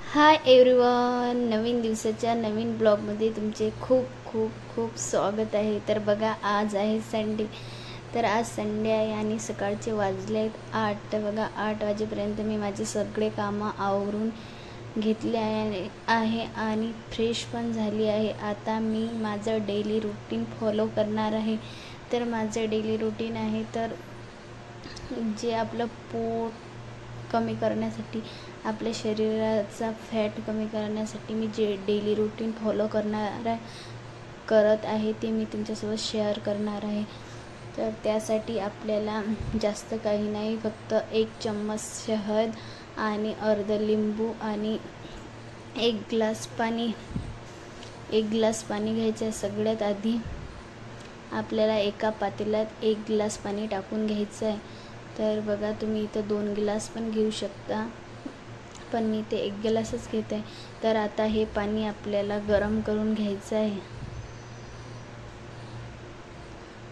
Hi everyone, नवीन दिवसाच्या नवीन ब्लॉगमध्ये तुमचे खूप खूप खूप स्वागत आहे। तर बघा, आज आहे संडे। तर आज संडे आहे आणि सकाळचे वाजले आहेत 8। तर बघा, 8 वाजेपर्यंत मी माझे सगळे कामं आवरून घेतले आहे आणि फ्रेश पण झाली आहे। आता मी माझं डेली रूटीन फॉलो करणार आहे। तर माझं डेली रूटीन आहे तर जे आपलं पोट कमी करण्यासाठी, आपल्या शरीराचा फॅट कमी करण्यासाठी मी जे डेली रूटीन फॉलो करत आहे ते मी तुमच्यासोबत शेअर करणार आहे। तर त्यासाठी आपल्याला जास्त काही नाही, फक्त 1 चम्मच शहद आणि अर्ध लिंबू आणि 1 ग्लास पाणी घ्यायचं आहे। सगळ्यात आधी आपल्याला एका पातेल्यात 1 ग्लास पाणी टाकून घ्यायचं आहे। तर बघा, तुम्ही इथं 2 ग्लास पण घेऊ शकता, पण मी ते 1 ग्लासच घेत आहे। तर आता हे पाणी आपल्याला गरम करून घ्यायचं आहे।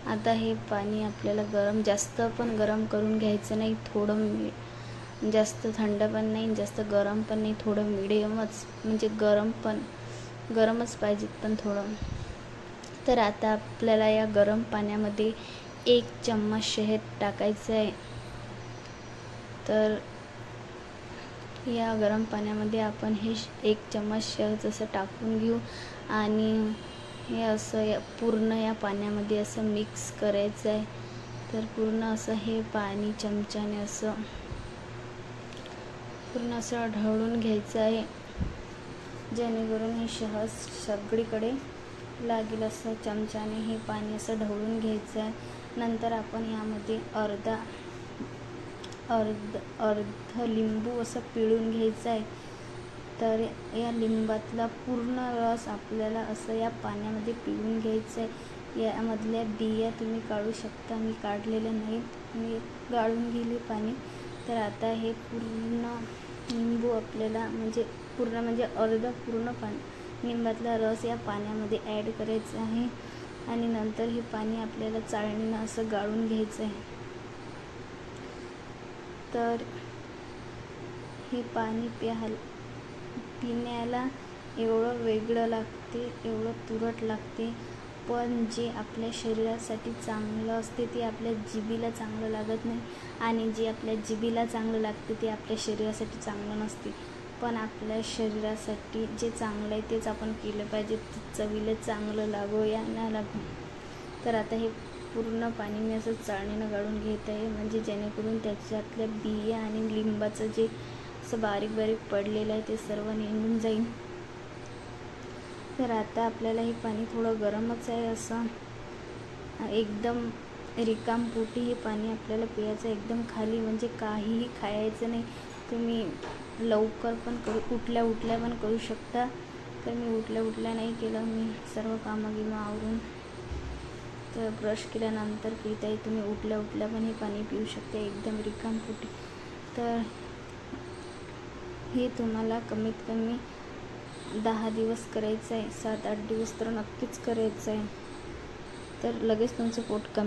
आता हे पाणी आपल्याला जास्त पण गरम करून घ्यायचं नाही, थोडं जास्त थंड पण नाही, जास्त गरम पण नाही, थोडं मिडियमच, म्हणजे गरमच पाहिजे पण थोडं। तर आता आपल्याला या गरम पाण्यामध्ये 1 चम्मच शहद टाकायचं आहे। तर या गरम पाण्यामध्ये आपण हे 1 चम्मच शहद असं टाकून घेऊ आणि हे असं पूर्ण या पाण्यामध्ये असं मिक्स करायचं आहे। तर पूर्ण असं हे पाणी चमच्याने असं पूर्ण असं ढवळून घ्यायचं आहे, जेणेकरून हे शहद सगळीकडे लागेल। असं चमच्याने हे पाणी असं ढवळून घ्यायचं आहे। नंतर आपण यामध्ये अर्ध लिंबू असं पिळून घ्यायचं आहे। तर या लिंबातला पूर्ण रस आपल्याला असं या पाण्यामध्ये पिळून घ्यायचं आहे। यामधल्या बिया तुम्ही काढू शकता, मी काढलेल्या नाही, मी गाळून गेले पाणी। तर आता हे पूर्ण लिंबू आपल्याला म्हणजे अर्ध पूर्ण लिंबातला रस या पाण्यामध्ये ॲड करायचा आहे आणि नंतर हे पाणी आपल्याला चाळणीनं असं गाळून घ्यायचं आहे। तर हे पाणी पिण्याला एवढं वेगळं लागते, एवढं तुरट लागते, पण जे आपल्या शरीरासाठी चांगलं असते ते आपल्या जिभेला चांगलं लागत नाही, आणि जे आपल्या जिभेला चांगलं लागते ते आपल्या शरीरासाठी चांगलं नसते। पण आपल्या शरीरासाठी जे चांगलं आहे तेच आपण केलं पाहिजे, चवीला चांगलं लागो या ना लागो। तर आता हे पूर्ण पाणी मी असं चाळणीनं गाळून घेत आहे, म्हणजे जेणेकरून त्याच्यातल्या बिया आणि लिंबाचं जे असं बारीक बारीक पडलेलं आहे ते सर्व निघून जाईल। तर आता आपल्याला हे पाणी थोडं गरमच आहे, असं एकदम रिकामपोटी हे पाणी आपल्याला प्यायचं, एकदम खाली, म्हणजे काहीही खायचं नाही। तुम्ही लवकर पण उठल्या पण करू शकता। तर मी उठल्या नाही केलं, मी सर्व कामं आवरून तर ब्रश केल्यानंतर पित आहे। तुम्ही उठल्या पण हे पाणी पिऊ शकता, एकदम रिकामपोटी। तर हे तुम्हाला कमीत कमी 10 दिवस करायचं आहे, 7-8 दिवस तर नक्कीच करायचं आहे। तर लगेच तुमचं पोट कमी